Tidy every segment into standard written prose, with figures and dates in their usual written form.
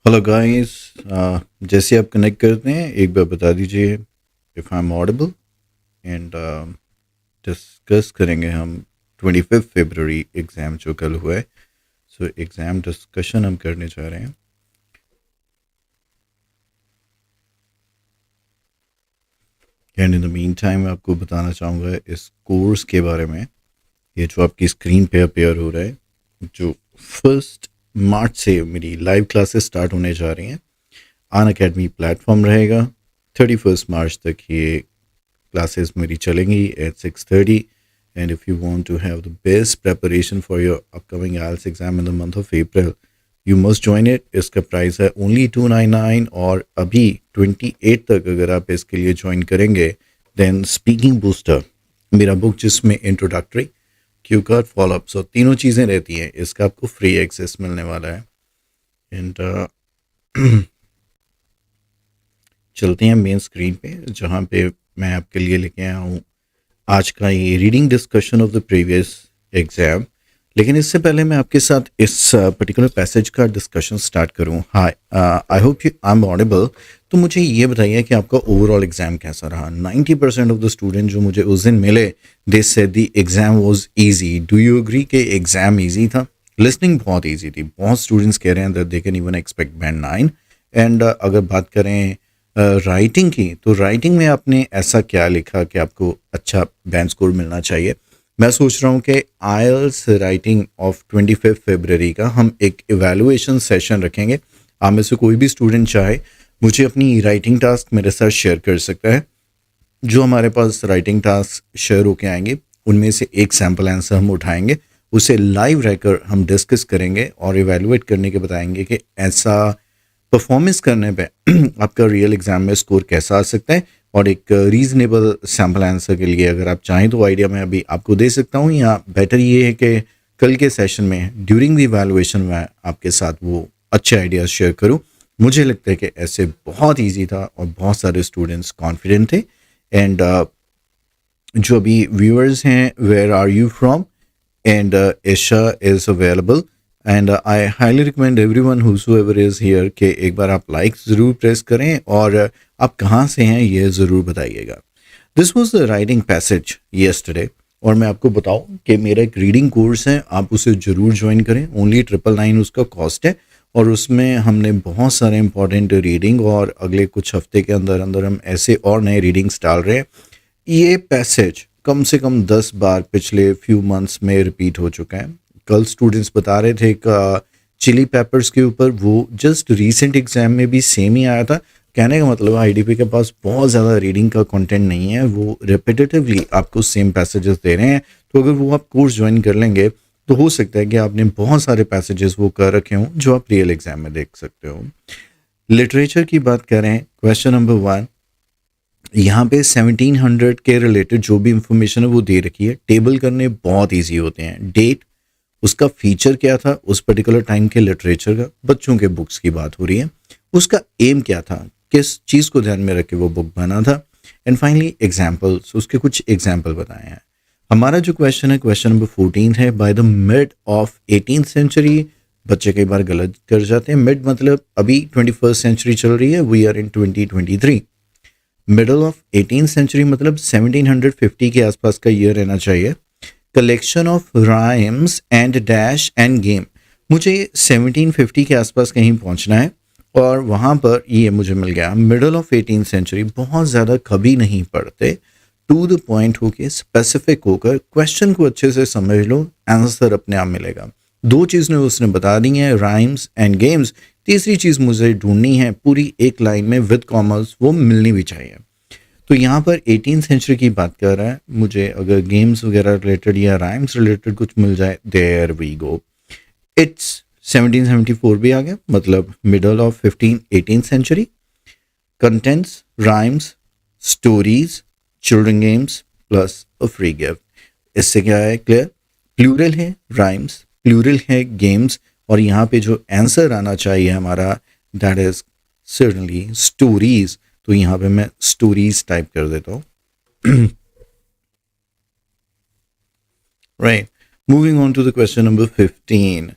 Hello guys. जैसे आप connect करते हैं एक बार बता दीजिए if I am Audible and discuss करेंगे हम 25 फरवरी एग्ज़ाम जो कल हुआ है। सो एग्ज़ाम डिस्कशन हम करने जा रहे हैं। And in the mean time मैं आपको बताना चाहूँगा इस कोर्स के बारे में। ये जो आपकी स्क्रीन पे अपेयर हो रहा है, जो 1 मार्च से मेरी लाइव क्लासेस स्टार्ट होने जा रही हैं। अन अकेडमी प्लेटफॉर्म रहेगा। 31 मार्च तक ये classes मेरी चलेंगी at 6:30, and if you want to have the best preparation for your upcoming IELTS exam in the month of April, you must join it. इसका प्राइस है only 299 और अभी 28 तक अगर आप इसके लिए ज्वाइन करेंगे then speaking booster मेरा बुक जिसमें इंट्रोडक्टरी क्यू कार्ड फॉलोअप सो तीनों चीज़ें रहती हैं, इसका आपको फ्री एक्सेस मिलने वाला है। एंड चलते हैं मेन स्क्रीन पे जहाँ पे मैं आपके लिए लेके आया हूँ आज का ये reading discussion of the previous exam. लेकिन इससे पहले मैं आपके साथ इस पर्टिकुलर पैसेज का डिस्कशन स्टार्ट करूँ। Hi, I hope you I am audible. तो मुझे ये बताइए कि आपका ओवरऑल एग्जाम कैसा रहा। 90% ऑफ द स्टूडेंट जो मुझे उस दिन मिले they said the exam was easy. Do you agree कि एग्जाम इजी था? लिसनिंग बहुत इजी थी। बहुत स्टूडेंट्स कह रहे हैं that they can even expect band 9। And अगर बात करें राइटिंग की, तो राइटिंग में आपने ऐसा क्या लिखा कि आपको अच्छा बैंड स्कोर मिलना चाहिए? मैं सोच रहा हूँ कि आईएलटीएस राइटिंग ऑफ 25 फरवरी का हम एक इवैल्यूएशन सेशन रखेंगे। आप में से कोई भी स्टूडेंट चाहे मुझे अपनी राइटिंग टास्क मेरे साथ शेयर कर सकता है। जो हमारे पास राइटिंग टास्क शेयर होके आएंगे उनमें से एक सैम्पल आंसर हम उठाएंगे, उसे लाइव रहकर हम डिस्कस करेंगे और इवैल्यूएट करने के बताएंगे कि ऐसा परफॉर्मेंस करने पे आपका रियल एग्जाम में स्कोर कैसा आ सकता है। और एक रीजनेबल सैम्पल आंसर के लिए अगर आप चाहें तो आइडिया मैं अभी आपको दे सकता हूँ, या बेटर ये है कि कल के सेशन में ड्यूरिंग द इवैल्यूएशन में आपके साथ वो अच्छे आइडियाज शेयर करूँ। मुझे लगता है कि ऐसे बहुत ईजी था और बहुत सारे स्टूडेंट्स कॉन्फिडेंट थे। एंड जो अभी व्यूअर्स हैं, where are you from? And Isha is available and I highly recommend everyone whosoever is here कि एक बार आप लाइक ज़रूर प्रेस करें और आप कहाँ से हैं ये ज़रूर बताइएगा। This was the writing passage yesterday और मैं आपको बताऊं कि मेरा एक रीडिंग कोर्स है, आप उसे ज़रूर ज्वाइन करें। ओनली 999 उसका कॉस्ट है और उसमें हमने बहुत सारे इंपॉर्टेंट रीडिंग और अगले कुछ हफ्ते के अंदर अंदर हम ऐसे और नए रीडिंग्स डाल रहे हैं। ये पैसेज कम से कम 10 बार पिछले फ्यू मंथ्स में रिपीट हो चुका है। कल स्टूडेंट्स बता रहे थे कि चिली पेपर्स के ऊपर वो जस्ट रीसेंट एग्जाम में भी सेम ही आया था। कहने का मतलब आईडीपी के पास बहुत ज़्यादा रीडिंग का कंटेंट नहीं है, वो रिपीटेटिवली आपको सेम पैसेजेस दे रहे हैं। तो अगर वो आप कोर्स ज्वाइन कर लेंगे तो हो सकता है कि आपने बहुत सारे पैसेजेस वो कर रखे हों जो आप रियल एग्जाम में देख सकते हो। लिटरेचर की बात करें, क्वेश्चन नंबर 1, यहाँ पे 1700 के रिलेटेड जो भी इंफॉर्मेशन है वो दे रखी है। टेबल करने बहुत इजी होते हैं। डेट, उसका फीचर क्या था उस पर्टिकुलर टाइम के लिटरेचर का, बच्चों के बुक्स की बात हो रही है, उसका एम क्या था, किस चीज़ को ध्यान में रख के वो बुक बना था। एंड फाइनली एग्जाम्पल्स, उसके कुछ एग्जाम्पल बताए हैं। हमारा जो क्वेश्चन है, क्वेश्चन नंबर 14 है, by the mid of 18th century. बच्चे कई बार गलत कर जाते हैं। मिड मतलब अभी 21st सेंचुरी चल रही है, we are in 2023। Middle of 18th century मतलब 1750 के आसपास का ईयर रहना चाहिए। Collection of rhymes and dash and game, मुझे 1750 के आसपास कहीं पहुंचना है और वहाँ पर ये मुझे मिल गया। मिडल ऑफ 18th सेंचुरी, बहुत ज़्यादा कभी नहीं पढ़ते, टू द पॉइंट होके स्पेसिफिक होकर क्वेश्चन को अच्छे से समझ लो, आंसर अपने आप मिलेगा। दो चीज़ें उसने बता दी हैं, राइम्स एंड गेम्स। तीसरी चीज़ मुझे ढूंढनी है पूरी एक लाइन में विद कॉमर्स, वो मिलनी भी चाहिए। तो यहाँ पर 18th सेंचुरी की बात कर रहा है, मुझे अगर गेम्स वगैरह रिलेटेड या राइम्स रिलेटेड कुछ मिल जाए, देयर वी गो। इट्स 1774 भी आ गया, मतलब middle of 18th century. Contents, rhymes, stories, children games plus a free gift. इससे क्या है क्लियर? प्लूरल है राइम्स, प्लूरल है गेम्स, और यहाँ पे जो आंसर आना चाहिए हमारा, दैट इज सर्टनली स्टोरीज। तो यहाँ पे मैं स्टोरीज टाइप कर देता हूँ। Right, moving on to the question number 15।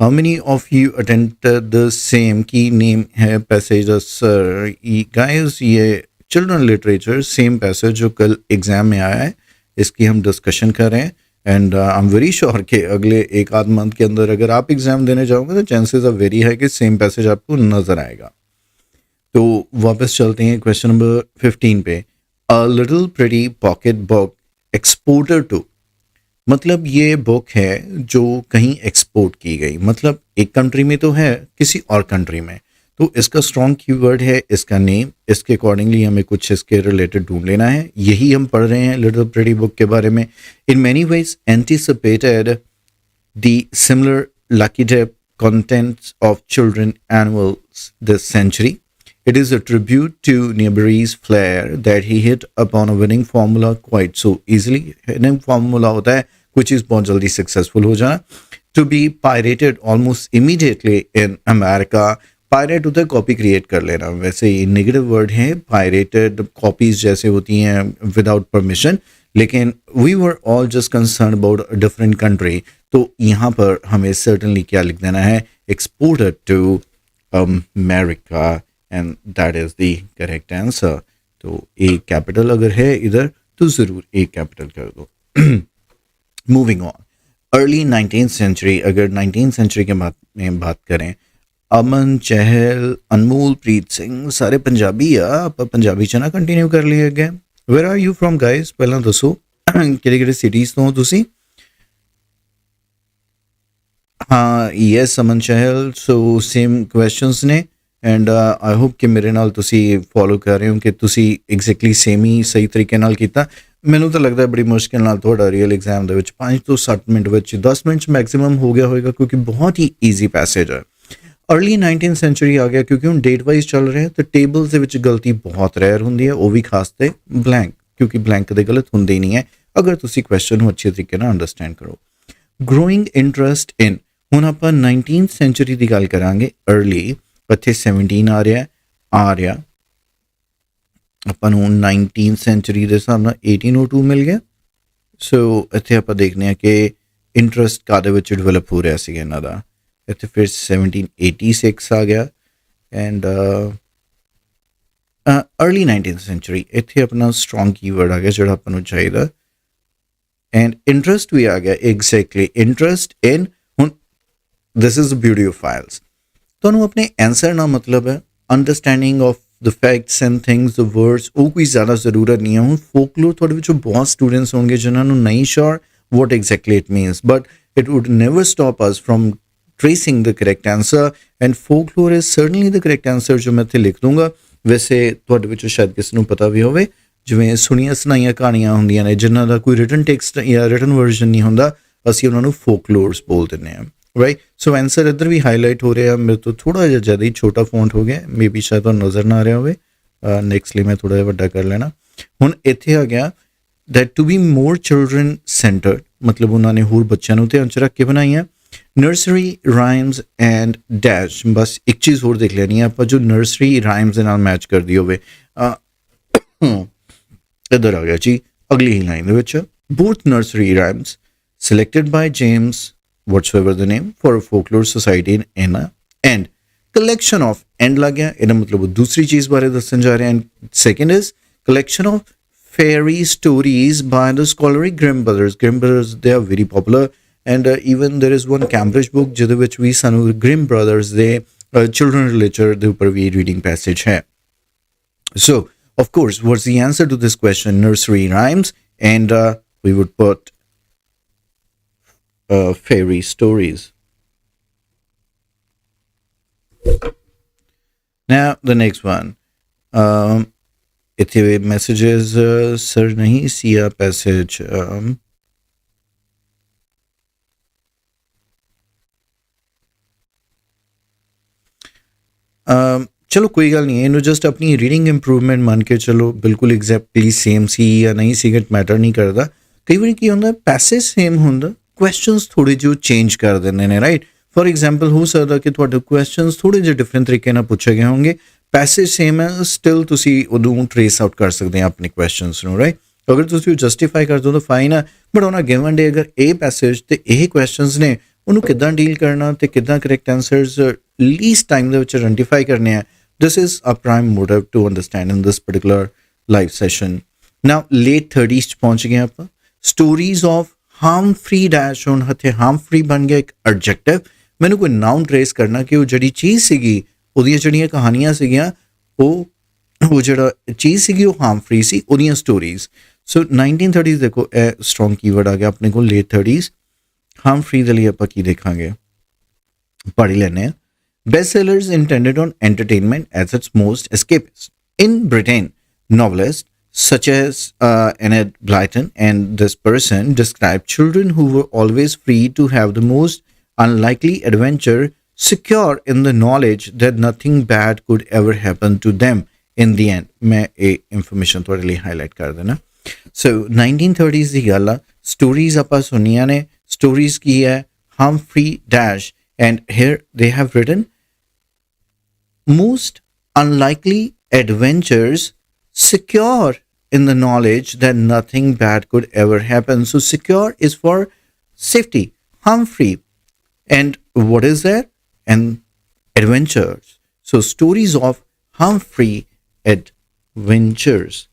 How many of you attended the same की नेम है पैसेज सर गाइस ये चिल्ड्रन लिटरेचर सेम पैसेज जो कल एग्जाम में आया है इसकी हम डिस्कशन कर रहे हैं and I am very sure कि अगले एक आध मंथ के अंदर अगर आप एग्जाम देने जाओगे तो चांसेस आर वेरी है कि सेम पैसेज आपको नजर आएगा। तो वापस चलते हैं क्वेश्चन नंबर 15 पे। A little pretty pocket book exported to, मतलब ये बुक है जो कहीं एक्सपोर्ट की गई, मतलब एक कंट्री में तो है किसी और कंट्री में, तो इसका स्ट्रॉन्ग कीवर्ड है इसका नेम, इसके अकॉर्डिंगली हमें कुछ इसके रिलेटेड ढूंढ लेना है। यही हम पढ़ रहे हैं लिटिल प्रिटी बुक के बारे में। In many ways anticipated the similar lucky dip contents of children annuals this century. It is a tribute to Newbery's flair that he hit upon a winning formula quite so easily. Winning formula होता है कोई चीज़ बहुत जल्दी successful हो जाना। To be pirated almost immediately in America. Pirate होता है copy create कर लेना, वैसे ये नेगेटिव वर्ड है। पायरेटेड कॉपीज जैसे होती हैं विदाउट परमिशन, लेकिन we were all just concern about a different country, तो यहाँ पर हमें सर्टनली क्या लिख देना है, exported to America, and that is the correct answer. तो ए कैपिटल अगर है इधर तो ज़रूर ए कैपिटल कर दो। Moving on, early 19th century, अगर 19th सेंचुरी के बात करें, अमन चहल, अनमोल प्रीत सिंह सारे पंजाबी आ, ਆਪਾਂ ਪੰਜਾਬੀ ਚ ਨਾ ਕੰਟੀਨਿਊ ਕਰ ਲਈਏ ਅੱਗੇ। Where are you from guys, ਪਹਿਲਾਂ ਦੱਸੋ ਕਿਹੜੇ ਕਿਹੜੇ ਸਿਟੀਜ਼ ਤੋਂ ਹੋ ਤੁਸੀਂ। ਹਾਂ ਯੈਸ ਅਮਨ ਚਹਿਲ, ਸੋ ਸੇਮ ਕੁਐਸਚਨਸ ਨੇ ਐਂਡ ਆਈ ਹੋਪ ਕਿ ਮੇਰੇ ਨਾਲ ਤੁਸੀਂ ਫੋਲੋ ਕਰ ਰਹੇ ਹੋ ਕਿ ਤੁਸੀਂ ਐਗਜ਼ੈਕਟਲੀ ਸੇਮ ਹੀ ਸਹੀ ਤਰੀਕੇ ਨਾਲ ਕੀਤਾ। ਮੈਨੂੰ ਤਾਂ ਲੱਗਦਾ ਬੜੀ ਮੁਸ਼ਕਿਲ ਨਾਲ ਤੁਹਾਡਾ ਰੀਅਲ ਐਗਜ਼ਾਮ ਦੇ ਵਿੱਚ 5 ਤੋਂ 7 ਮਿੰਟ ਵਿੱਚ 10 ਮਿੰਟ 'ਚ ਮੈਕਸਿਮਮ ਹੋ ਗਿਆ ਹੋਏਗਾ, ਕਿਉਂਕਿ ਬਹੁਤ ਹੀ ਈਜ਼ੀ ਪੈਸੇਜ ਹੈ। अर्ली 19th सेंचुरी आ गया क्योंकि हम डेट वाइज चल रहे हैं, तो टेबल ਦੇ ਵਿੱਚ ਗਲਤੀ ਬਹੁਤ ਰੇਅਰ ਹੁੰਦੀ ਹੈ, ਉਹ ਵੀ ਖਾਸ ਤੇ ਬਲੈਂਕ, ਕਿਉਂਕਿ ਬਲੈਂਕ ਦੇ ਗਲਤ ਹੁੰਦੇ ਹੀ ਨਹੀਂ ਹੈ ਅਗਰ ਤੁਸੀਂ ਕੁਐਸਚਨ ਨੂੰ ਅੱਛੇ ਤਰੀਕੇ ਨਾਲ ਅੰਡਰਸਟੈਂਡ ਕਰੋ। ਗਰੋਇੰਗ ਇੰਟਰਸਟ ਇਨ, ਹੁਣ ਆਪਾਂ 19th ਸੈਂਚੁਰੀ ਦੀ ਗੱਲ ਕਰਾਂਗੇ। अर्ली ਇੱਥੇ 17 ਆ ਰਿਹਾ ਆਪਾਂ ਨੂੰ 19th ਸੈਂਚੁਰੀ ਦੇ ਹਿਸਾਬ ਨਾਲ 1802 ਮਿਲ ਗਿਆ। ਸੋ ਇੱਥੇ ਆਪਾਂ ਦੇਖਦੇ ਹਾਂ ਕਿ ਇੰਟਰਸਟ ਕਾਹਦੇ ਵਿੱਚ ਡਿਵੈਲਪ ਹੋ ਰਿਹਾ ਸੀ ਇਹਨਾਂ ਦਾ। ਇੱਥੇ ਫਿਰ 1786 ਆ ਗਿਆ ਐਂਡ अर्ली 19th सेंचुरी, ਇੱਥੇ ਆਪਣਾ ਸਟਰੋਂਗ ਕੀਵਰਡ ਆ ਗਿਆ ਜਿਹੜਾ ਆਪਾਂ ਨੂੰ ਚਾਹੀਦਾ, ਐਂਡ ਇੰਟਰਸਟ ਵੀ ਆ ਗਿਆ। ਐਗਜ਼ੈਕਟਲੀ ਇੰਟਰਸਟ ਇਨ, ਹੁਣ this is the beauty of files, ਤੁਹਾਨੂੰ ਆਪਣੇ ਆਂਸਰ ਨਾਲ ਮਤਲਬ ਹੈ, understanding of the facts and things, the words, ਉਹ ਕੋਈ ਜ਼ਿਆਦਾ ਜ਼ਰੂਰਤ ਨਹੀਂ ਹੈ। ਹੁਣ ਫੋਕਲੋਰ ਤੁਹਾਡੇ ਵਿੱਚੋਂ ਬਹੁਤ ਸਟੂਡੈਂਟਸ ਹੋਣਗੇ ਜਿਨ੍ਹਾਂ ਨੂੰ ਨਹੀਂ ਸ਼ੋਰ what exactly it means, but it would never stop us from tracing the correct answer, and folklore is certainly the correct answer ਜੋ ਮੈਂ ਇੱਥੇ ਲਿਖ ਦੂੰਗਾ। ਵੈਸੇ ਤੁਹਾਡੇ ਵਿੱਚੋਂ ਸ਼ਾਇਦ ਕਿਸੇ ਨੂੰ ਪਤਾ ਵੀ ਹੋਵੇ, ਜਿਵੇਂ ਸੁਣੀਆਂ ਸੁਣਾਈਆਂ ਕਹਾਣੀਆਂ ਹੁੰਦੀਆਂ ਨੇ ਜਿਨ੍ਹਾਂ ਦਾ ਕੋਈ ਰਿਟਨ ਟੈਕਸਟ ਜਾਂ ਰਿਟਨ ਵਰਜ਼ਨ ਨਹੀਂ ਹੁੰਦਾ, ਅਸੀਂ ਉਹਨਾਂ ਨੂੰ ਫੋਕਲੋਰਸ ਬੋਲ ਦਿੰਦੇ ਹਾਂ, ਰਾਈਟ। ਸੋ ਆਂਸਰ ਇੱਧਰ ਵੀ ਹਾਈਲਾਈਟ ਹੋ ਰਿਹਾ, ਮੇਰੇ ਤੋਂ ਥੋੜ੍ਹਾ ਜਿਹਾ ਜ਼ਿਆਦਾ ਹੀ ਛੋਟਾ ਫੌਂਟ ਹੋ ਗਿਆ, ਮੇ ਬੀ ਸ਼ਾਇਦ ਤੁਹਾਨੂੰ ਨਜ਼ਰ ਨਾ ਆ ਰਿਹਾ ਹੋਵੇ, ਨੈਕਸਟ ਲਈ ਮੈਂ ਥੋੜ੍ਹਾ ਜਿਹਾ ਵੱਡਾ ਕਰ ਲੈਣਾ। ਹੁਣ ਇੱਥੇ ਆ ਗਿਆ that to be more children centered, मतलब उन्होंने होर बच्चों को ध्यान च रख के बनाई है। नर्सरी राइम्स एंड डैश, बस एक चीज़ होर देख लेनी है आप जो नर्सरी राइम्स के नाल मैच कर दी होवे। इधर आ गया जी अगली ही line they both nursery rhymes selected by James whatsoever the name for a folklore society in Anna and collection of, end लग गया इन्हें मतलब दूसरी चीज़ बारे दसन जा रहे हैं। second is collection of fairy stories by the scholarly Grimm brothers. Grimm brothers, they are very popular, and even there is one Cambridge book ਜਿਹਦੇ ਵਿੱਚ ਵੀ ਸਾਨੂੰ Grimm brothers ਦੇ children literature ਦੇ ਉੱਪਰ ਵੀ reading passage ਹੈ। So of course what's the answer to this question? Nursery rhymes, and we would put fairy stories. Now the next one, ਇੱਥੇ messages sir ਨਹੀਂ ਸੀ ਆ ਪੈਸੇਜ, ਚਲੋ ਕੋਈ ਗੱਲ ਨਹੀਂ, ਇਹਨੂੰ ਜਸਟ ਆਪਣੀ ਰੀਡਿੰਗ ਇੰਪਰੂਵਮੈਂਟ ਮੰਨ ਕੇ ਚਲੋ, ਬਿਲਕੁਲ ਐਗਜ਼ੈਕਟਲੀ ਸੇਮ ਸੀ ਜਾਂ ਨਹੀਂ ਸੀ ਇਟ ਮੈਟਰ ਨਹੀਂ ਕਰਦਾ। ਕਈ ਵਾਰੀ ਕੀ ਹੁੰਦਾ ਪੈਸੇਜ ਸੇਮ ਹੁੰਦਾ, ਕੁਐਸਚਨਸ ਥੋੜ੍ਹੇ ਜਿਹੇ ਚੇਂਜ ਕਰ ਦਿੰਦੇ ਨੇ, ਰਾਈਟ। ਫॉर एग्जाम्पल हो सकता कि ਤੁਹਾਡੇ ਕੁਐਸਚਨਸ ਥੋੜ੍ਹੇ ਜਿਹੇ ਡਿਫਰੈਂਟ ਤਰੀਕੇ ਨਾਲ ਪੁੱਛੇ ਗਏ ਹੋਣਗੇ, ਪੈਸੇਜ ਸੇਮ ਹੈ, ਸਟਿਲ ਤੁਸੀਂ ਉਦੋਂ ਟਰੇਸ ਆਊਟ ਕਰ ਸਕਦੇ ਆ ਆਪਣੇ ਕੁਐਸਚਨਸ ਨੂੰ, ਰਾਈਟ। ਅਗਰ ਤੁਸੀਂ ਜਸਟੀਫਾਈ ਕਰ ਦਿਓ ਤਾਂ ਫਾਈਨ ਹੈ, ਬਟ ਔਨ ਅ ਗਿਵਨ ਡੇ ਅਗਰ ਇਹ ਪੈਸੇਜ ਤੇ ਇਹ ਕੁਐਸਚਨਸ ਨੇ ਉਹਨੂੰ ਕਿੱਦਾਂ ਡੀਲ ਕਰਨਾ ਤੇ ਕਿੱਦਾਂ ਕਰੈਕਟ ਆਨਸਰਸ ਲੀਸਟ ਟਾਈਮ ਦੇ ਵਿੱਚ ਆਇਡੈਂਟੀਫਾਈ ਕਰਨੇ ਆ. This is a prime motive to understand in this particular live session. Now, late 30s ਚ ਪਹੁੰਚ ਗਏ ਆਪਾਂ. Stories of harm-free dash ਹੁਣ ਹੱਥੇ harm-free ਬਣ ਗਿਆ ਇੱਕ adjective. ਮੈਨੂੰ ਕੋਈ ਨਾਊਨ ਟ੍ਰੇਸ ਕਰਨਾ ਕਿ ਉਹ ਜਿਹੜੀ ਚੀਜ਼ ਸੀਗੀ ਉਹਦੀਆਂ ਜਿਹੜੀਆਂ ਕਹਾਣੀਆਂ ਸੀਗੀਆਂ ਉਹ ਜਿਹੜਾ ਚੀਜ਼ ਸੀਗੀ ਉਹ harm-free ਸੀ, ਉਹਦੀਆਂ ਸਟੋਰੀਜ਼. ਸੋ 1930s ਦੇਖੋ ਇਹ ਸਟਰੋਂਗ ਕੀਵਰਡ ਆ ਗਿਆ ਆਪਣੇ ਕੋਲ late 30s. harm-free ਦੇ ਲਈ ਆਪਾਂ ਕੀ ਦੇਖਾਂਗੇ, ਪੜ੍ਹ ਹੀ ਲੈਂਦੇ ਹਾਂ. Bestsellers intended on entertainment as its most escapist. In Britain, novelists such as Enid Blyton and this person described children who were always free to have the most unlikely adventure, secure in the knowledge that nothing bad could ever happen to them in the end. मैं ये information थोड़े लिए highlight कर देना. So 1930s ਦੀ ਗੱਲ ਆ, stories ਆਪਾਂ ਸੁਣੀਆਂ ਨੇ. Stories ਕੀ ਹੈ, Humphrey Dash, and here they have written most unlikely adventures, secure in the knowledge that nothing bad could ever happen. So secure is for safety, harm-free. And what is that? And adventures. So stories of harm-free adventures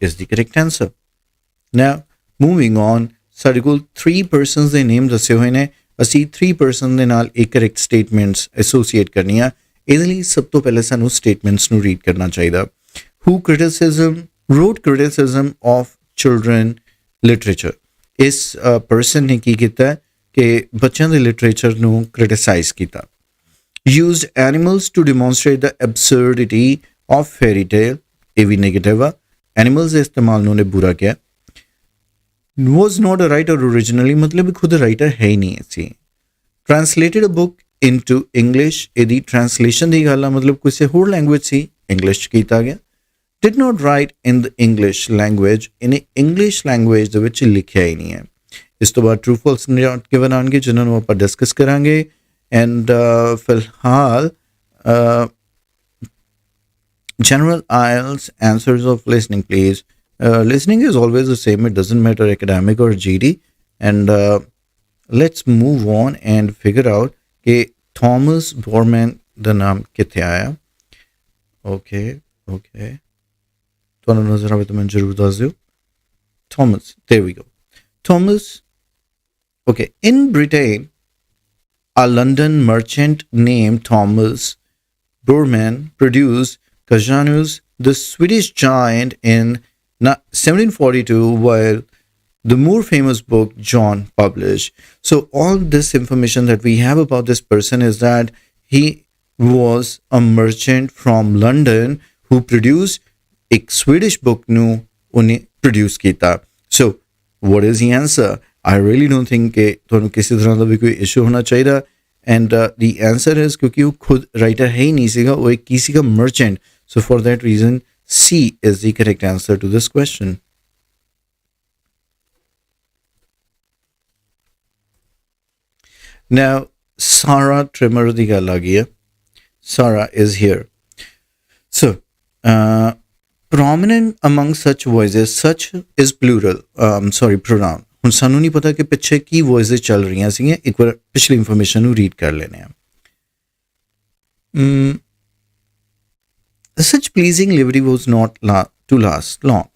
is the correct answer. Now, moving on, ਸਾਡੇ ਕੋਲ 3 persons ਦੇ ਨੇਮ ਦੱਸੇ ਹੋਏ ਨੇ. ਅਸੀਂ 3 person ਦੇ ਨਾਲ ਇੱਕ ਕਰੈਕਟ ਸਟੇਟਮੈਂਟਸ ਐਸੋਸੀਏਟ ਕਰਨੀਆਂ. ਇਹਦੇ ਲਈ ਸਭ ਤੋਂ ਪਹਿਲਾਂ ਸਾਨੂੰ ਸਟੇਟਮੈਂਟਸ ਨੂੰ ਰੀਡ ਕਰਨਾ ਚਾਹੀਦਾ. Who wrote criticism of children literature? ਇਸ ਪਰਸਨ ਨੇ ਕੀ ਕੀਤਾ ਕਿ ਬੱਚਿਆਂ ਦੇ ਲਿਟਰੇਚਰ ਨੂੰ ਕ੍ਰਿਟਿਸਾਈਜ਼ ਕੀਤਾ. Used animals to demonstrate the absurdity of fairy tale. ਇਹ ਵੀ ਨੈਗੇਟਿਵ ਆ. ਐਨੀਮਲਸ ਦੇ ਇਸਤੇਮਾਲ ਨੂੰ ਨੇ ਬੁਰਾ ਕਿਹਾ. Was not a writer originally, मतलब खुद राइटर है ही नहीं ऐसी. Translated a book into English. ਇਹਦੀ translation ਦੀ ਗੱਲ ਆ, ਮਤਲਬ ਕਿਸੇ ਹੋਰ ਲੈਂਗੁਏਜ ਸੀ, ਇੰਗਲਿਸ਼ ਕੀਤਾ ਗਿਆ. Did not write in the English language. ਇਹਨੇ ਇੰਗਲਿਸ਼ ਲੈਂਗੁਏਜ ਦੇ ਵਿੱਚ ਲਿਖਿਆ ਹੀ ਨਹੀਂ ਹੈ. ਇਸ ਤੋਂ ਬਾਅਦ true false ਗਿਵਨ ਆਉਣਗੇ ਜਿਨ੍ਹਾਂ ਨੂੰ ਆਪਾਂ ਡਿਸਕਸ ਕਰਾਂਗੇ. ਐਂਡ ਫਿਲਹਾਲ general IELTS answers of listening, please. Listening is always the same. It doesn't matter academic or GD. And let's move on and figure out कि Thomas Borman ਦਾ ਨਾਮ ਕਿੱਥੇ ਆਇਆ. Okay. ਤੁਹਾਨੂੰ ਨਜ਼ਰ ਆਵੇ ਤਾਂ ਮੈਨੂੰ ਜ਼ਰੂਰ ਦੱਸ ਦਿਓ. Thomas, there we go. Thomas, okay. In Britain, a London merchant named Thomas Borman produced Cajanus, the Swedish giant, in 1742, while the more famous book John published. So all this information that we have about this person is that he was a merchant from London who produced a Swedish book nu unhe produce kita. So what is the answer? I really don't think ke tonu kisi tarah da bhi koi issue hona chahiye. And the answer is kyunki wo khud writer hai hi nahi siga, wo ek kisi ka merchant. So for that reason, C is the correct answer to this question. Now, Sarah Trimmer di gall aa gayi hai. Sarah is here. So, prominent among such voices, such is plural. Pronoun. ਹੁਣ ਸਾਨੂੰ ਨਹੀਂ ਪਤਾ ਕਿ ਪਿੱਛੇ ਕੀ ਵੌਇਸਿਸ ਚੱਲ ਰਹੀਆਂ ਸੀਗੀਆਂ. ਇੱਕ ਵਾਰ ਪਿਛਲੀ ਇਨਫੋਰਮੇਸ਼ਨ ਨੂੰ ਰੀਡ ਕਰ ਲੈਣੇ ਆ. Such pleasing liberty was not to last long.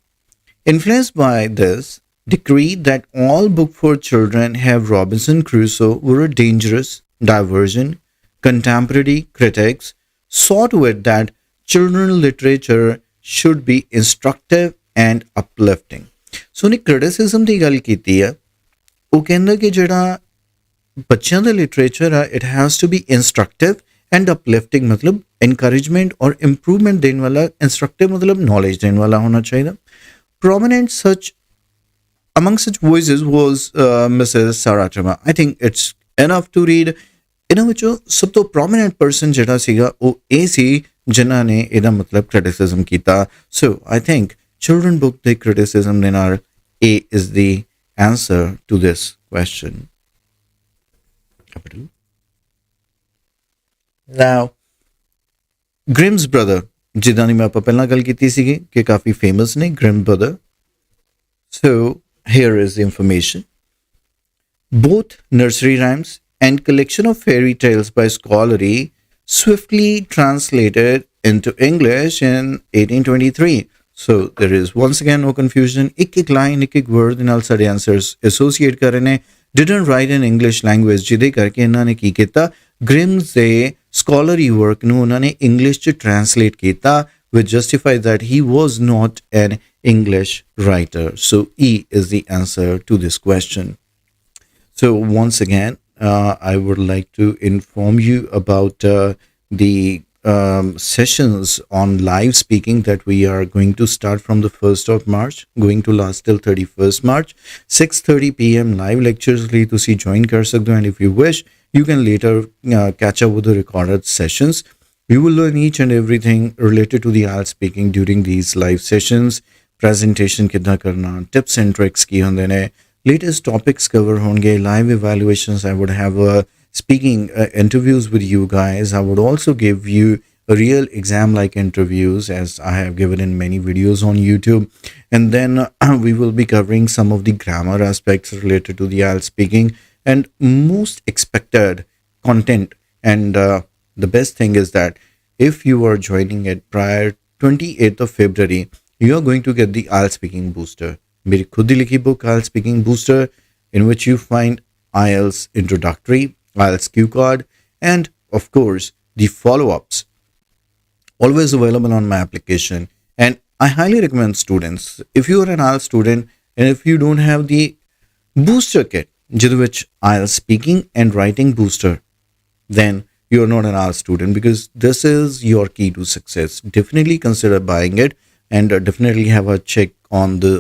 Influenced by this decree that all books for children have Robinson Crusoe were a dangerous diversion, contemporary critics saw to it that children's literature should be instructive and uplifting. So ਉਹਨੇ criticism ਦੀ ਗੱਲ ਕੀਤੀ ਹੈ. ਉਹ ਕਹਿੰਦਾ ਕਿ ਜਿਹੜਾ ਬੱਚਿਆਂ ਦਾ literature ਆ, it has to be instructive and uplifting, मतलब encouragement और improvement देने वाला. instructive मतलब knowledge देने वाला होना चाहिए. Prominent among such voices was Mrs. Sarah Trimmer. I think it's enough to read. ਇਹਨਾਂ ਵਿੱਚੋਂ ਸਭ ਤੋਂ prominent person ਜਿਹੜਾ ਸੀਗਾ ਉਹ ਇਹ ਸੀ ਜਿਨ੍ਹਾਂ ਨੇ ਇਹਦਾ ਮਤਲਬ criticism ਕੀਤਾ. So I think children book the criticism ਦੇ ਨਾਲ A is the answer to this question. Now, Grimm's brother, ਜਿੱਦਾਂ ਦੀ ਮੈਂ ਆਪਾਂ ਪਹਿਲਾਂ ਗੱਲ ਕੀਤੀ ਸੀਗੀ ਕਿ ਕਾਫੀ ਫੇਮਸ ਨੇ Grimm brother. So here is the information. Both nursery rhymes and collection of fairy tales by scholarly swiftly translated into English in 1823. So there is once again no confusion. एक line, एक word ਨਾਲ ਸਾਡੇ answers associate ਕਰ ਰਹੇ ਨੇ. Didn't write in English language ਜਿਹਦੇ ਕਰਕੇ ਇਹਨਾਂ ਨੇ ਕੀ ਕੀਤਾ, Grimm's ਦੇ scholarly work ਨੂੰ ਉਹਨਾਂ ਨੇ English ਚ translate ਕੀਤਾ, which justifies that he was not an English writer. So E is the answer to this question. So once again, I would like to inform you about the sessions on live speaking that we are going to start from the 1st of March, going to last till 31st March. 6:30 p.m. live lectures ਲਈ ਤੁਸੀਂ join ਕਰ ਸਕਦੇ ਹੋ, and if you wish, you can later catch up with the recorded sessions. We will learn each and everything related to the IELTS speaking during these live sessions. Presentation कितना करना, tips and tricks की ਹੁੰਦੇ ਨੇ, latest topics cover honge, live evaluations. I would have speaking interviews with you guys. I would also give you real exam like interviews as I have given in many videos on YouTube. And then we will be covering some of the grammar aspects related to the IELTS speaking and most expected content. And the best thing is that if you are joining at prior 28th of February, you are going to get the IELTS speaking booster. मेरी खुद ही लिखी book IELTS speaking booster, in which you find IELTS introductory, IELTS Q card, and of course the follow-ups, always available on my application. And I highly recommend students, if you are an IELTS student and if you don't have the booster kit, ਜਿਹਦੇ ਵਿੱਚ IELTS speaking and writing booster, then you are not an IELTS student, because this is your key to success. Definitely consider buying it, and definitely have a check on the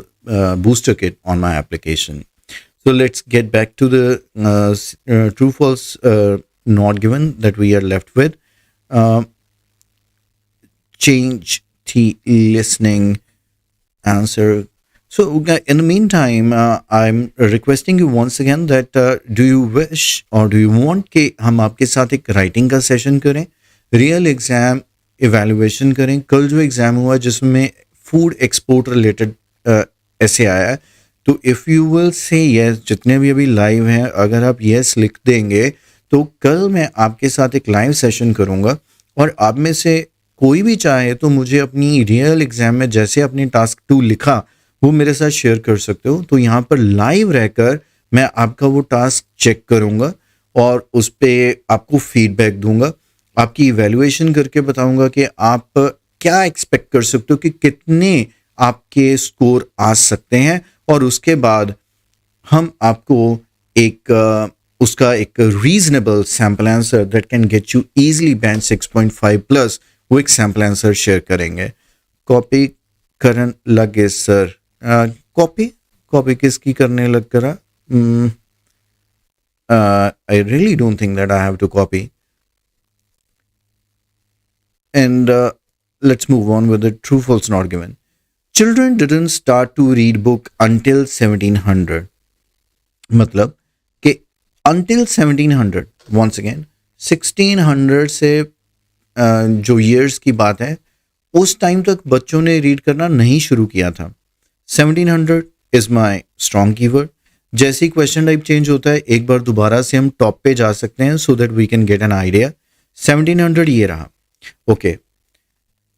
booster kit on my application. So let's get back to the true false not given that we are left with. Change the listening answer. So in the meantime, I'm requesting you once again that do you wish or do you want कि हम आपके साथ एक writing का session करें, real exam evaluation करें. कल जो exam हुआ जिसमें food export related ऐसे आया है, तो if you will say yes, जितने भी अभी लाइव हैं, अगर आप यस लिख देंगे तो कल मैं आपके साथ एक लाइव सेशन करूंगा, और आप में से कोई भी चाहे तो मुझे अपनी रियल एग्जाम में जैसे अपनी टास्क 2 लिखा वो मेरे साथ शेयर कर सकते हो. तो यहाँ पर लाइव रहकर मैं आपका वो टास्क चेक करूंगा और उस पर आपको फीडबैक दूंगा, आपकी इवैल्यूएशन करके बताऊंगा कि आप क्या एक्सपेक्ट कर सकते हो, कि कितने आपके स्कोर आ सकते हैं, और उसके बाद हम आपको एक उसका एक reasonable sample answer that can get you easily band 6.5 plus, वो एक सैम्पल आंसर शेयर करेंगे. कॉपी करन लगे सर, कॉपी किसकी करने लग करा? I really don't think that I have to copy. And let's move on with the true false not given. Children didn't start to read book until 1700. मतलब कि until 1700, once again 1600 से जो years की बात है, उस टाइम तक बच्चों ने रीड करना नहीं शुरू किया था. 1700 is my strong keyword. जैसे ही क्वेश्चन टाइप चेंज होता है, एक बार दोबारा से हम टॉप पे जा सकते हैं so that we can get an idea. 1700 ये रहा. Okay.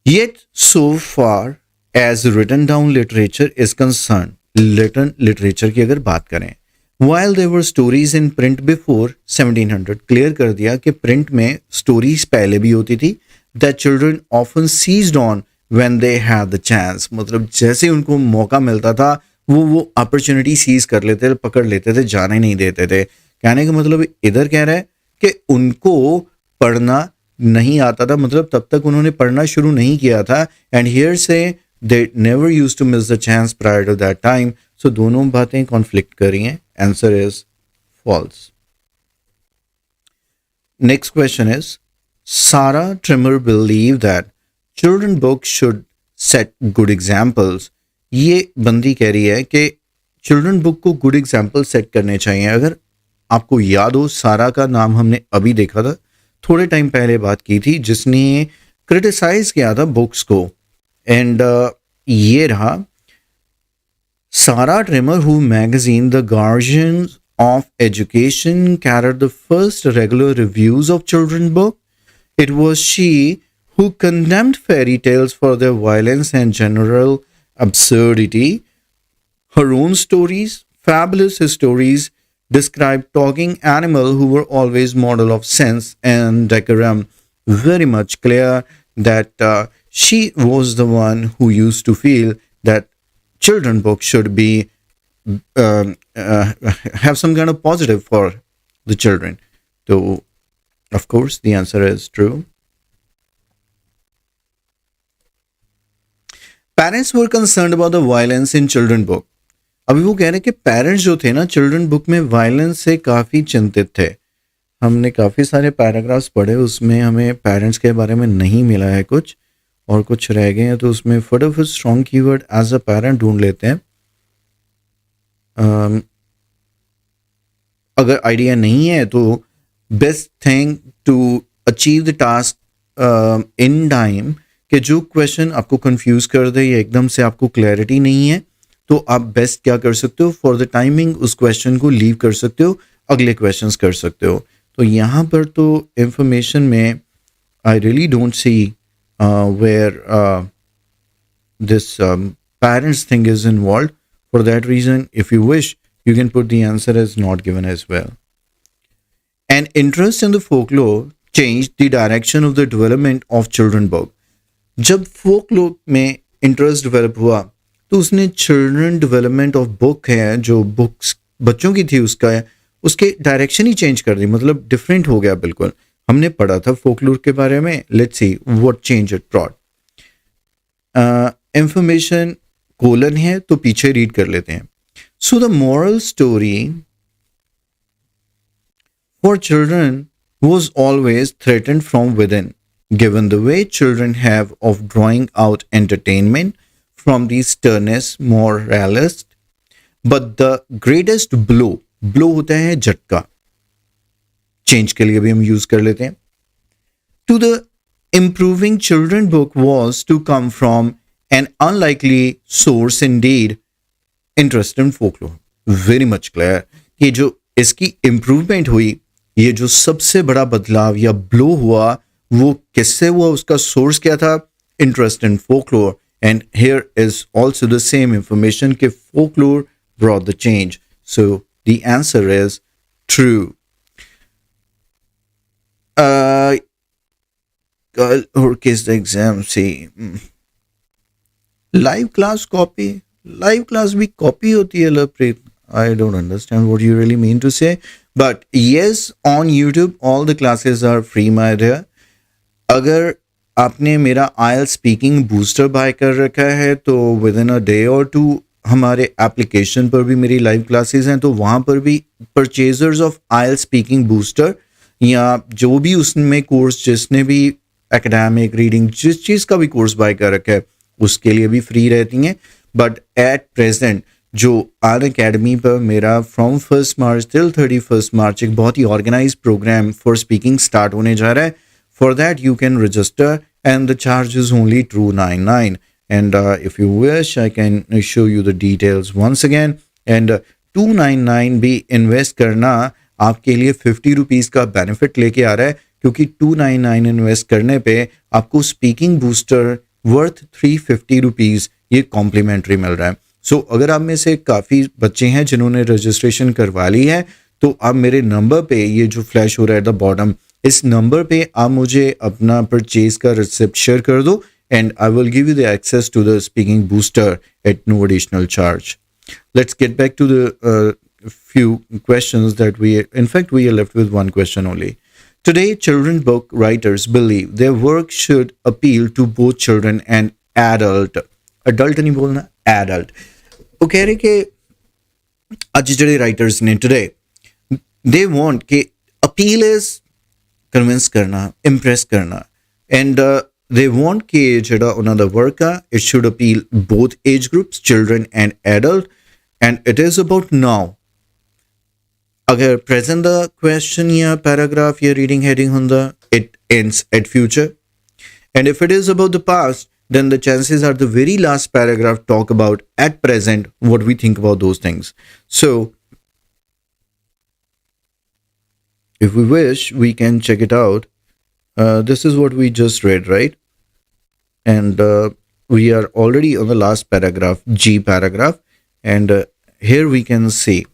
Yet so far as written down literature is concerned, written literature की अगर बात करें, while there were stories in print before 1700, clear कर दिया कि प्रिंट में स्टोरीज पहले भी होती थी, that children often seized on when they had the chance. मतलब जैसे उनको मौका मिलता था वो अपॉर्चुनिटी सीज कर लेते थे, पकड़ लेते थे, जाने नहीं देते थे. कहने का मतलब इधर कह रहा है कि उनको पढ़ना नहीं आता था, मतलब तब तक उन्होंने पढ़ना शुरू नहीं किया था. एंड हियर से they never used to miss the chance prior to that time. So दोनों बातें कॉन्फ्लिक्ट कर रही हैं. Answer is false. Next question is, Sara Trimmer believe that children books should set good examples. ये बंदी कह रही है कि चिल्ड्रन बुक को गुड एग्जाम्पल सेट करने चाहिए. अगर आपको याद हो, सारा का नाम हमने अभी देखा था, थोड़े टाइम पहले बात की थी, जिसने क्रिटिसाइज किया था बुक्स को. एंड ये रहा सारा trimmer who magazine the guardian of Education carried the first regular reviews of children's book. It was she who condemned fairy tales for their violence and general absurdity. Her own stories, fabulous stories, described talking animals who were always model of sense and decorum. Very much clear that she was the one who used to feel that children book should be have some kind of positive for the children. So, of course, the answer is true. Parents were concerned about the violence in children book. अभी वो कह रहे हैं कि parents जो थे ना children book में वायलेंस से काफ़ी चिंतित थे. हमने काफ़ी सारे पैराग्राफ्स पढ़े, उसमें हमें पेरेंट्स के बारे में नहीं मिला है कुछ, और कुछ रह गए हैं, तो उसमें फटाफट strong keyword as a parent ढूंढ लेते हैं. अगर आइडिया नहीं है तो best thing to achieve the task in time, कि जो क्वेश्चन आपको कंफ्यूज कर दे या एकदम से आपको क्लैरिटी नहीं है, तो आप बेस्ट क्या कर सकते हो, फॉर द टाइमिंग उस क्वेश्चन को लीव कर सकते हो, अगले क्वेश्चंस कर सकते हो. तो यहाँ पर तो इंफॉर्मेशन में I really don't see where this parents thing is involve. For that reason if you wish you can put the answer as not given as well. An interest in the folklore changed the direction of the development of children book. जब folklore में interest develop हुआ तो उसने children development of book है जो books बच्चों की थी उसके डायरेक्शन ही चेंज कर दी, मतलब डिफरेंट हो गया बिल्कुल. हमने पढ़ा था folklore के बारे में. Let's see what change it brought. Information colon है तो पीछे रीड कर लेते हैं. So the moral story for children was always threatened from within, given the way children have of drawing out entertainment from the sternest moralist. But the greatest blow होता है झटका, change के लिए भी हम यूज कर लेते हैं, to the improving children book was to come from an unlikely source indeed. Interest in folklore. Very much clear कि जो इसकी इम्प्रूवमेंट हुई, ये जो सबसे बड़ा बदलाव या ब्लो हुआ, वो किससे हुआ, उसका सोर्स क्या था, interest in folklore. And here is also the same information कि folklore brought the change. So the answer is true. कल और किस एग्जाम से live class copy, live class भी कॉपी होती है Lovepreet? I don't understand what you really mean to say, but yes on YouTube all the classes are free my dear. अगर आपने IELTS speaking booster bye कर रखा है तो विद इन अ डे और टू हमारे एप्लीकेशन पर भी मेरी लाइव क्लासेस हैं, तो वहाँ पर भी purchasers of IELTS speaking booster या जो भी उसमें कोर्स, जिसने भी एकेडमिक रीडिंग जिस चीज़ का भी कोर्स बाय कर रखा है उसके लिए भी फ्री रहती हैं. बट एट प्रेजेंट जो आर अकेडमी पर मेरा फ्रॉम 1 मार्च टिल 31 मार्च एक बहुत ही organise programme for speaking start होने जा रहा है. For that you can register and the charge is only 299. And if you wish I can show you the details once again. And 299 भी invest करना आपके लिए 50 रुपीज़ का बेनिफिट लेके आ रहा है, क्योंकि 299 इन्वेस्ट करने पे आपको स्पीकिंग बूस्टर वर्थ 350 रुपीज़ ये कॉम्प्लीमेंट्री मिल रहा है. सो अगर आप में से काफ़ी बच्चे हैं जिन्होंने रजिस्ट्रेशन करवा ली है, तो आप मेरे नंबर पे, ये जो फ्लैश हो रहा है एट द बॉटम, इस नंबर पे आप मुझे अपना परचेज का रिसिप्ट शेयर कर दो and I will give you the access to the speaking booster at no additional charge. Let's get back to the few questions that in fact we are left with one question only. Today, children's book writers believe their work should appeal to both children and adult नहीं बोलना, adult. वो कह रहे कि आज जड़े writers ने today they want कि अपील इज कन्विंस करना, इम्प्रेस करना, एंड दे वांट कि जड़ा उन्हों दा work uh it should appeal both age groups, children and adult, and it is about now. अगर प्रेजेंट द क्वेश्चन या पैराग्राफ या रीडिंग हेडिंग होंदा, it ends at future. And if it is about the past, then the chances are the very last paragraph talk about at present what we think about those things. So If we wish, we can check it out. This is what we just read, right? And we are already on the last paragraph, G paragraph. And here we can see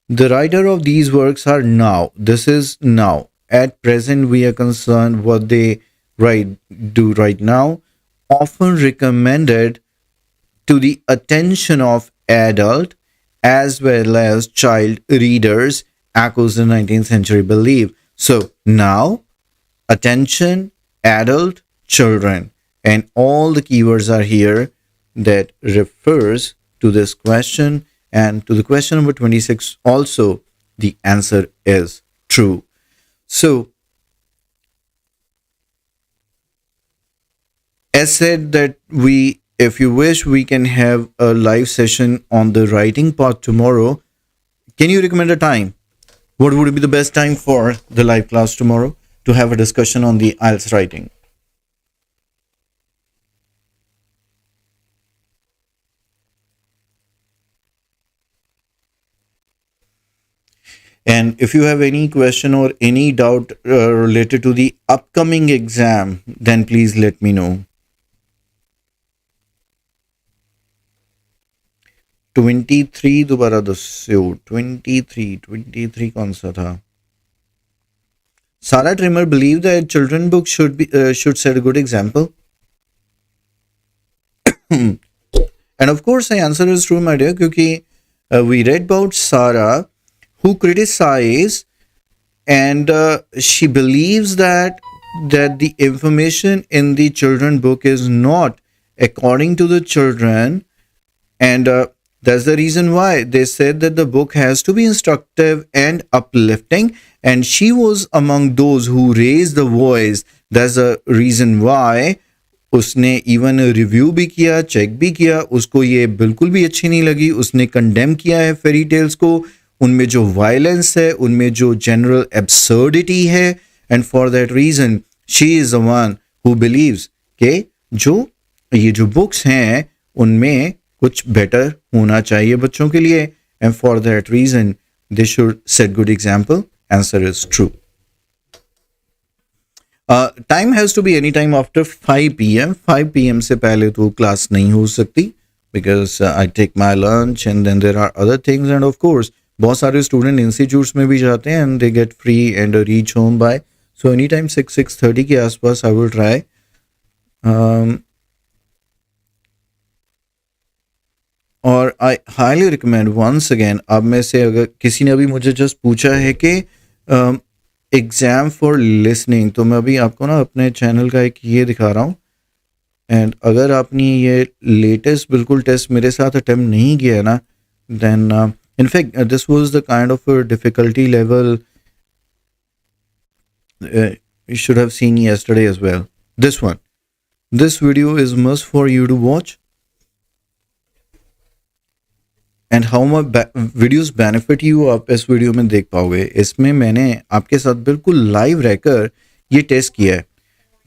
the writer of these works are now. This is now. At present, we are concerned what they write do right now, often recommended to the attention of adult as well as child readers, echoes the 19th century belief. So now, attention, adult, children, and all the keywords are here that refers to this question, and to the question number 26 also the answer is true. So as said that we, if you wish, we can have a live session on the writing part tomorrow. Can you recommend a time? What would be the best time for the live class tomorrow to have a discussion on the IELTS writing? And if you have any question or any doubt related to the upcoming exam, then please let me know. 23 दोबारा दस्यो 23 कौन सा था? Sarah Trimmer believe that children book should set a good example. And of course the answer is true, my dear, because we read about Sarah who criticized, and she believes that the information in the children book is not according to the children, and that's the reason why they said that the book has to be instructive and uplifting, and she was among those who raised the voice. That's the reason why उसने even review भी किया, check भी किया, उसको ये बिल्कुल भी अच्छी नहीं लगी, उसने कंडेम किया है फेरी टेल्स को, उनमें जो वायलेंस है, उनमें जो जनरल एब्सर्डिटी है, and for that reason she is the one who believes के जो ये जो बुक्स हैं उनमें कुछ बेटर होना चाहिए बच्चों के लिए, and for that reason they should set good example. Answer is true. Time has to be any time after 5 p.m. 5 p.m. से पहले तो क्लास नहीं हो सकती, because I take my lunch and then there are other things, and of course बहुत सारे student institutes में भी जाते हैं and they get free and reach home by, so any time 6-6:30 के आसपास आई विल ट्राई. और I highly recommend once again, अब में से अगर किसी ने अभी मुझे जस्ट पूछा है कि एग्ज़ाम फॉर लिसनिंग, तो मैं अभी आपको ना अपने चैनल का एक ये दिखा रहा हूँ, एंड अगर आपने ये लेटेस्ट बिल्कुल टेस्ट मेरे साथ अटेम्प्ट नहीं किया है ना, then in fact this was the kind of difficulty level you should have seen yesterday as well. This video is must for you to watch, and how much videos benefit you आप इस video में देख पाओगे. इसमें मैंने आपके साथ बिल्कुल लाइव रहकर ये टेस्ट किया है.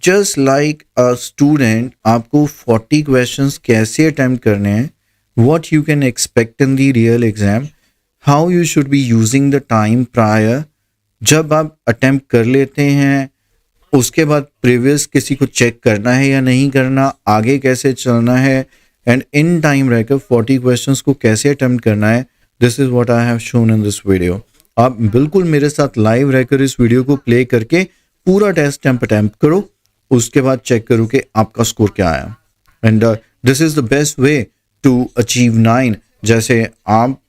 जस्ट लाइक अ स्टूडेंट, आपको 40 क्वेश्चंस कैसे अटेम्प्ट करने हैं, what you can expect in the real exam, how you should be using the time prior. जब आप अटेम्प्ट कर लेते हैं उसके बाद प्रीवियस किसी को चेक करना है या नहीं करना, आगे कैसे चलना है, एंड इन टाइम रहकर 40 क्वेश्चंस को कैसे अटेम्प्ट करना है. This is what I have shown in this video. आप बिल्कुल मेरे साथ लाइव रहकर इस वीडियो को प्ले करके पूरा टेस्ट अटेम्प्ट करो, उसके बाद चेक करो कि आपका स्कोर क्या आया. And this is the best way to achieve 9. जैसे आप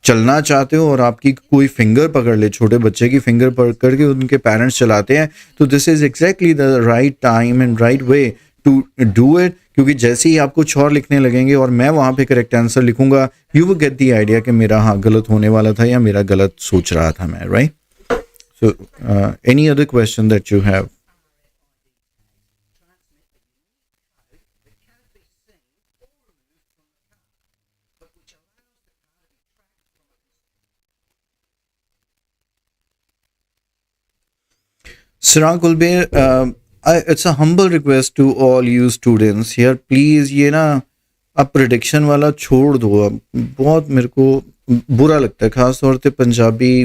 चलना चाहते हो और आपकी कोई फिंगर पकड़ ले, छोटे बच्चे की फिंगर पकड़ के उनके पेरेंट्स चलाते हैं, तो this is exactly the right time and right way to do it. क्योंकि जैसे ही आप कुछ और लिखने लगेंगे और मैं वहाँ पे करेक्ट आंसर लिखूंगा, you will get the idea कि मेरा हाँ गलत होने वाला था या मेरा गलत सोच रहा था मैं, right. So any other question that you have? Sarang Kulbir, it's a humble request to all you students यार, प्लीज़ ये ना आप प्रिडिक्शन वाला छोड़ दो। अब बहुत मेरे को बुरा लगता है, खास तौर पे पंजाबी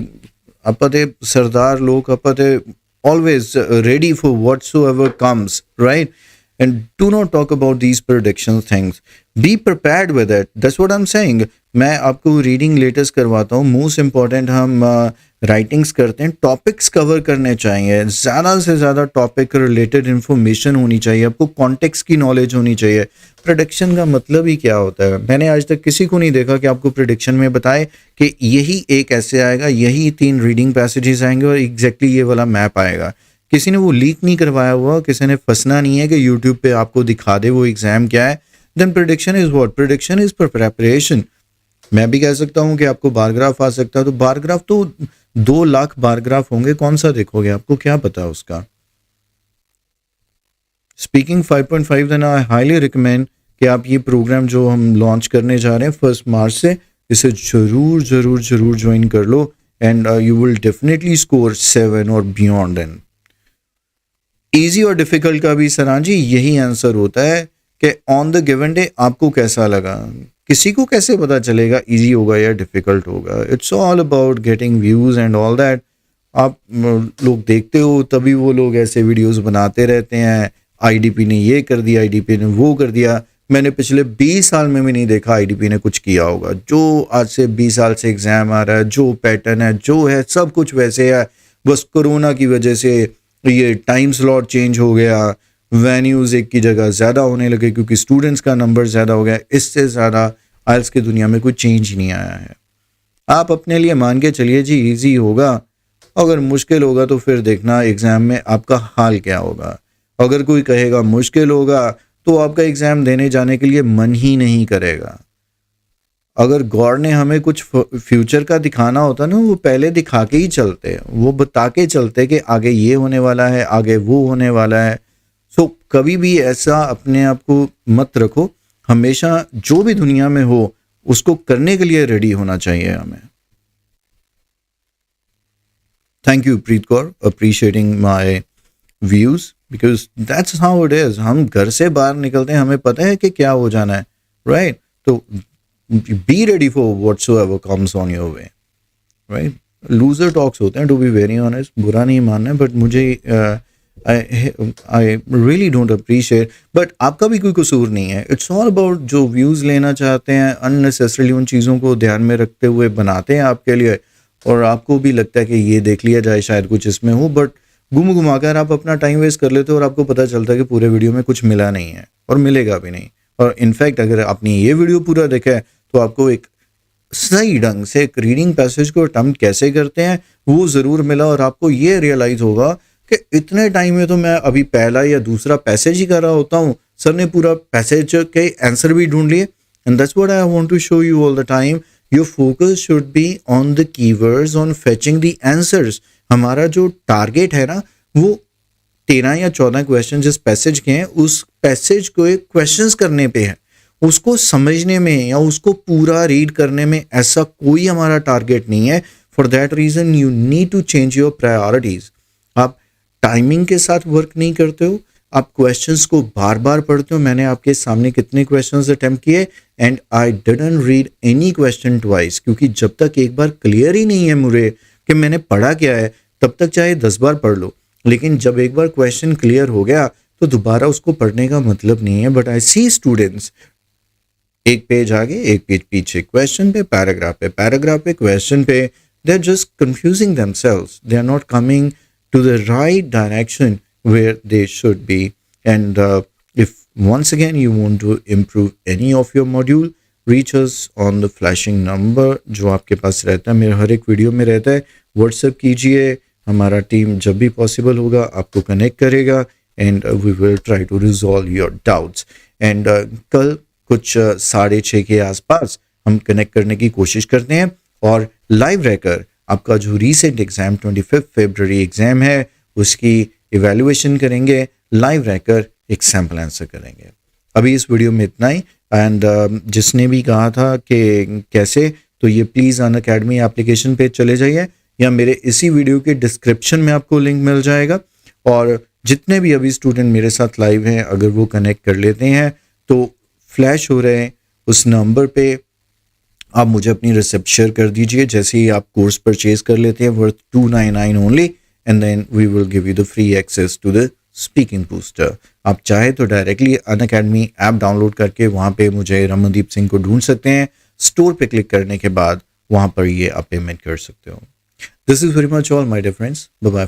अपते सरदार लोग अपते always ready for whatsoever comes, right? And do not talk about these prediction things. Be prepared with it. That's what I'm saying. मैं आपको रीडिंग लेटेस्ट करवाता हूँ। मोस्ट इम्पॉर्टेंट हम राइटिंग्स करते हैं, टॉपिक्स कवर करने चाहिए, ज़्यादा से ज़्यादा टॉपिक रिलेटेड इन्फॉर्मेशन होनी चाहिए, आपको कॉन्टेक्स्ट की नॉलेज होनी चाहिए। प्रेडिक्शन का मतलब ही क्या होता है? मैंने आज तक किसी को नहीं देखा कि आपको प्रेडिक्शन में बताए कि यही एक ऐसे आएगा, यही 3 रीडिंग पैसेजेस आएंगे और एग्जैक्टली ये वाला मैप आएगा। किसी ने वो लीक नहीं करवाया हुआ, किसी ने फंसना नहीं है कि यूट्यूब पे आपको दिखा दे वो एग्जाम क्या है। Then prediction is what? Prediction is for preparation. मैं भी कह सकता हूँ कि आपको बार ग्राफ आ सकता है, तो बार ग्राफ तो 2 लाख बार ग्राफ होंगे, कौन सा देखोगे? आपको क्या पता उसका? Speaking 5.5 then I highly recommend कि आप ये प्रोग्राम जो हम लॉन्च करने जा रहे हैं 1 मार्च से, इसे जरूर जरूर जरूर ज्वाइन कर लो and you will definitely score 7 और बियॉन्ड। एंड इजी और डिफिकल्ट का भी सरान जी यही आंसर होता है कि ऑन द गिवन डे आपको कैसा लगा। किसी को कैसे पता चलेगा इजी होगा या डिफिकल्ट होगा? It's all about getting views and all that. आप लोग देखते हो तभी वो लोग ऐसे वीडियोस बनाते रहते हैं, आईडीपी ने ये कर दिया, आईडीपी ने वो कर दिया। मैंने पिछले 20 साल में भी नहीं देखा आईडीपी ने कुछ किया होगा। जो आज से 20 साल से एग्जाम आ रहा है, जो पैटर्न है, जो है, सब कुछ वैसे है। बस कोरोना की वजह से ये टाइम स्लॉट चेंज हो गया, वेन्यूज एक की जगह ज़्यादा होने लगे क्योंकि स्टूडेंट्स का नंबर ज़्यादा हो गया। इससे ज़्यादा आइल्स की दुनिया में कोई चेंज ही नहीं आया है। आप अपने लिए मान के चलिए जी इजी होगा, अगर मुश्किल होगा तो फिर देखना एग्ज़ाम में आपका हाल क्या होगा। अगर कोई कहेगा मुश्किल होगा तो आपका एग्ज़ाम देने जाने के लिए मन ही नहीं करेगा। अगर गॉड ने हमें कुछ फ्यूचर का दिखाना होता ना, वो पहले दिखा के ही चलते हैं, वो बता के चलते कि आगे ये होने वाला है, आगे वो होने वाला है। सो कभी भी ऐसा अपने आप को मत रखो, हमेशा जो भी दुनिया में हो उसको करने के लिए रेडी होना चाहिए हमें। Thank you Preet Kaur, appreciating my views, because that's how it is. हम घर से बाहर निकलते हैं, हमें पता है कि क्या हो जाना है, राइट? तो be ready for whatsoever comes on your way, right? Loser talks होते हैं, to be very honest, बुरा नहीं मानना है, but मुझे I really don't appreciate, but आपका भी कोई कसूर नहीं है। It's all about जो views लेना चाहते हैं unnecessarily उन चीज़ों को ध्यान में रखते हुए बनाते हैं आपके लिए, और आपको भी लगता है कि ये देख लिया जाए शायद कुछ इसमें हो, बट घुमा कर आप अपना टाइम वेस्ट कर लेते हो और आपको पता चलता है कि पूरे वीडियो में कुछ मिला नहीं है और मिलेगा भी नहीं। और इनफैक्ट अगर आपने ये वीडियो पूरा देखा है तो आपको एक सही ढंग से एक रीडिंग पैसेज को अटेम्प्ट कैसे करते हैं वो ज़रूर मिला, और आपको ये रियलाइज़ होगा कि इतने टाइम में तो मैं अभी पहला या दूसरा पैसेज ही कर रहा होता हूँ, सर ने पूरा पैसेज के आंसर भी ढूंढ लिए। And that's what I want to show you all the time. Your focus should be on the keywords, on fetching the answers. हमारा जो टारगेट है ना, वो 13 या 14 क्वेश्चन जिस पैसेज के हैं उस पैसेज को क्वेश्चंस करने पे है, उसको समझने में या उसको पूरा रीड करने में ऐसा कोई हमारा टारगेट नहीं है। For that reason you need to change your priorities. आप टाइमिंग के साथ वर्क नहीं करते हो, आप क्वेश्चंस को बार बार पढ़ते हो। मैंने आपके सामने कितने क्वेश्चंस अटेम्प्ट किए and I didn't read any question twice, क्योंकि जब तक एक बार क्लियर ही नहीं है मुझे कि मैंने पढ़ा क्या है, तब तक चाहे 10 बार पढ़ लो, लेकिन जब एक बार क्वेश्चन क्लियर हो गया तो दोबारा उसको पढ़ने का मतलब नहीं है। बट आई सी स्टूडेंट्स एक पेज आगे एक पेज पीछे, क्वेश्चन पे पैराग्राफ पे क्वेश्चन पे, they are just confusing themselves, they are not coming to the right direction where they should be. And if once again you want to improve any of your module, reach us on the flashing number जो आपके पास रहता है, मेरे हर एक video में रहता है। WhatsApp कीजिए, हमारा टीम जब भी पॉसिबल होगा आपको कनेक्ट करेगा and we will try to resolve your doubts. And कल कुछ 6:30 के आसपास हम कनेक्ट करने की कोशिश करते हैं, और लाइव रहकर आपका जो रीसेंट एग्जाम 25 फरवरी एग्जाम है उसकी इवैल्यूएशन करेंगे, लाइव रहकर एक सैम्पल आंसर करेंगे। अभी इस वीडियो में इतना ही। एंड जिसने भी कहा था कि कैसे, तो ये प्लीज़ अनअकैडमी एप्लीकेशन पे चले जाइए या मेरे इसी वीडियो के डिस्क्रिप्शन में आपको लिंक मिल जाएगा, और जितने भी अभी स्टूडेंट मेरे साथ लाइव हैं, अगर वो कनेक्ट कर लेते हैं तो फ्लैश हो रहे हैं उस नंबर पे, आप मुझे अपनी रिसिप्ट शेयर कर दीजिए जैसे ही आप कोर्स परचेज कर लेते हैं worth 299 only, and then we will give you the free access to the speaking booster. आप चाहे तो डायरेक्टली अनअकैडमी ऐप डाउनलोड करके वहाँ पे मुझे रमनदीप सिंह को ढूंढ सकते हैं। स्टोर पे क्लिक करने के बाद वहाँ पर ये आप पेमेंट कर सकते हो। This is very much all my dear friends, bye bye.